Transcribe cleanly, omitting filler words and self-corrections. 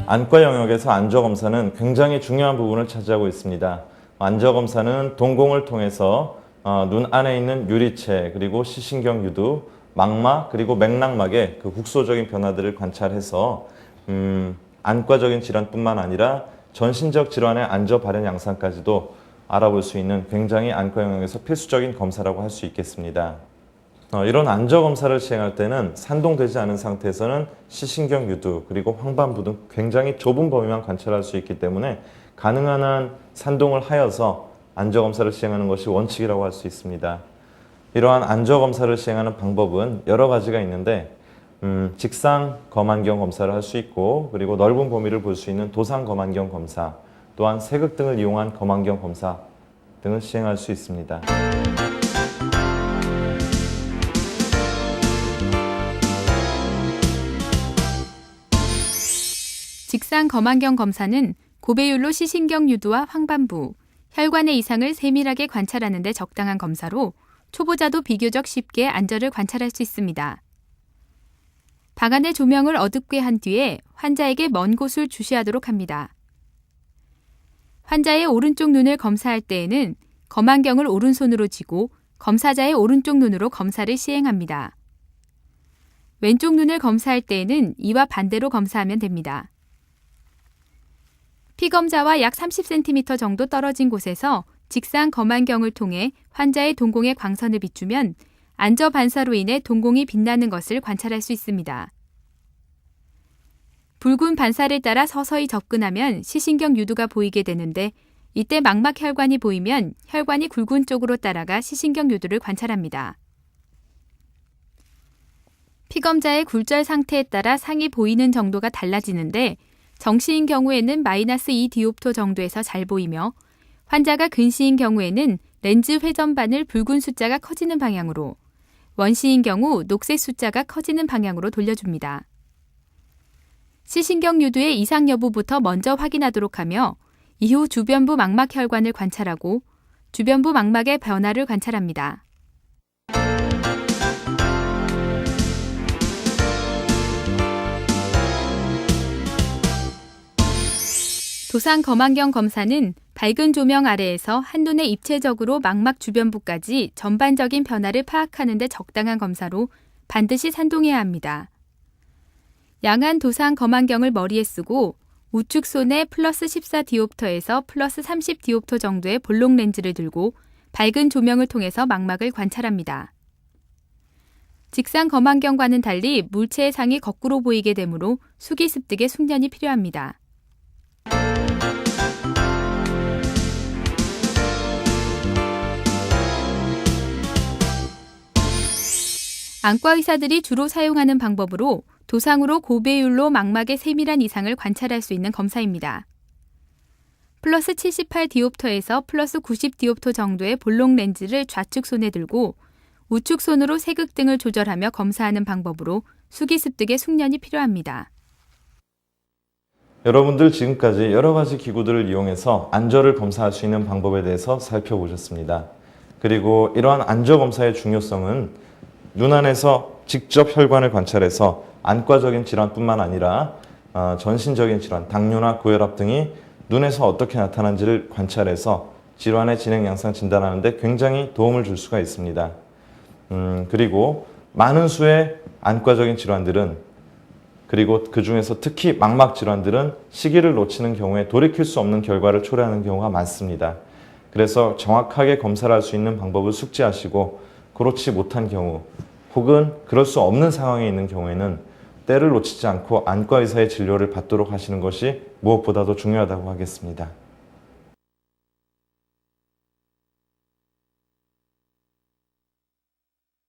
안과 영역에서 안저검사는 굉장히 중요한 부분을 차지하고 있습니다. 안저검사는 동공을 통해서 눈 안에 있는 유리체, 그리고 시신경 유두, 망막, 그리고 맥락막의 그 국소적인 변화들을 관찰해서 안과적인 질환뿐만 아니라 전신적 질환의 안저 발현 양상까지도 알아볼 수 있는 굉장히 안과 영역에서 필수적인 검사라고 할 수 있겠습니다. 이런 안저 검사를 시행할 때는 산동되지 않은 상태에서는 시신경 유두 그리고 황반부 등 굉장히 좁은 범위만 관찰할 수 있기 때문에 가능한 한 산동을 하여서 안저 검사를 시행하는 것이 원칙이라고 할 수 있습니다. 이러한 안저 검사를 시행하는 방법은 여러 가지가 있는데 직상 검안경 검사를 할 수 있고, 그리고 넓은 범위를 볼 수 있는 도상 검안경 검사, 또한 세극 등을 이용한 검안경 검사 등을 시행할 수 있습니다. 직상 검안경 검사는 고배율로 시신경 유두와 황반부, 혈관의 이상을 세밀하게 관찰하는 데 적당한 검사로 초보자도 비교적 쉽게 안저를 관찰할 수 있습니다. 방안의 조명을 어둡게 한 뒤에 환자에게 먼 곳을 주시하도록 합니다. 환자의 오른쪽 눈을 검사할 때에는 검안경을 오른손으로 쥐고 검사자의 오른쪽 눈으로 검사를 시행합니다. 왼쪽 눈을 검사할 때에는 이와 반대로 검사하면 됩니다. 피검자와 약 30cm 정도 떨어진 곳에서 직상 검안경을 통해 환자의 동공의 광선을 비추면 안저 반사로 인해 동공이 빛나는 것을 관찰할 수 있습니다. 붉은 반사를 따라 서서히 접근하면 시신경 유두가 보이게 되는데, 이때 망막 혈관이 보이면 혈관이 굵은 쪽으로 따라가 시신경 유두를 관찰합니다. 피검자의 굴절 상태에 따라 상이 보이는 정도가 달라지는데, 정시인 경우에는 -2 디옵터 정도에서 잘 보이며, 환자가 근시인 경우에는 렌즈 회전반을 붉은 숫자가 커지는 방향으로, 원시인 경우 녹색 숫자가 커지는 방향으로 돌려줍니다. 시신경 유두의 이상 여부부터 먼저 확인하도록 하며, 이후 주변부 망막 혈관을 관찰하고 주변부 망막의 변화를 관찰합니다. 도상 검안경 검사는 밝은 조명 아래에서 한눈에 입체적으로 망막 주변부까지 전반적인 변화를 파악하는 데 적당한 검사로 반드시 산동해야 합니다. 양한 도상 검안경을 머리에 쓰고 우측 손에 플러스 14 디옵터에서 플러스 30 디옵터 정도의 볼록 렌즈를 들고 밝은 조명을 통해서 망막을 관찰합니다. 직상 검안경과는 달리 물체의 상이 거꾸로 보이게 되므로 수기 습득의 숙련이 필요합니다. 안과 의사들이 주로 사용하는 방법으로 도상으로 고배율로 망막의 세밀한 이상을 관찰할 수 있는 검사입니다. 플러스 78 디옵터에서 플러스 90 디옵터 정도의 볼록 렌즈를 좌측 손에 들고 우측 손으로 세극 등을 조절하며 검사하는 방법으로 수기 습득의 숙련이 필요합니다. 여러분들 지금까지 여러 가지 기구들을 이용해서 안저를 검사할 수 있는 방법에 대해서 살펴보셨습니다. 그리고 이러한 안저 검사의 중요성은 눈 안에서 직접 혈관을 관찰해서 안과적인 질환뿐만 아니라 전신적인 질환, 당뇨나 고혈압 등이 눈에서 어떻게 나타나는지를 관찰해서 질환의 진행 양상 진단하는 데 굉장히 도움을 줄 수가 있습니다. 그리고 많은 수의 안과적인 질환들은, 그리고 그 중에서 특히 망막 질환들은 시기를 놓치는 경우에 돌이킬 수 없는 결과를 초래하는 경우가 많습니다. 그래서 정확하게 검사를 할 수 있는 방법을 숙지하시고, 그렇지 못한 경우 혹은 그럴 수 없는 상황에 있는 경우에는 때를 놓치지 않고 안과 의사의 진료를 받도록 하시는 것이 무엇보다도 중요하다고 하겠습니다.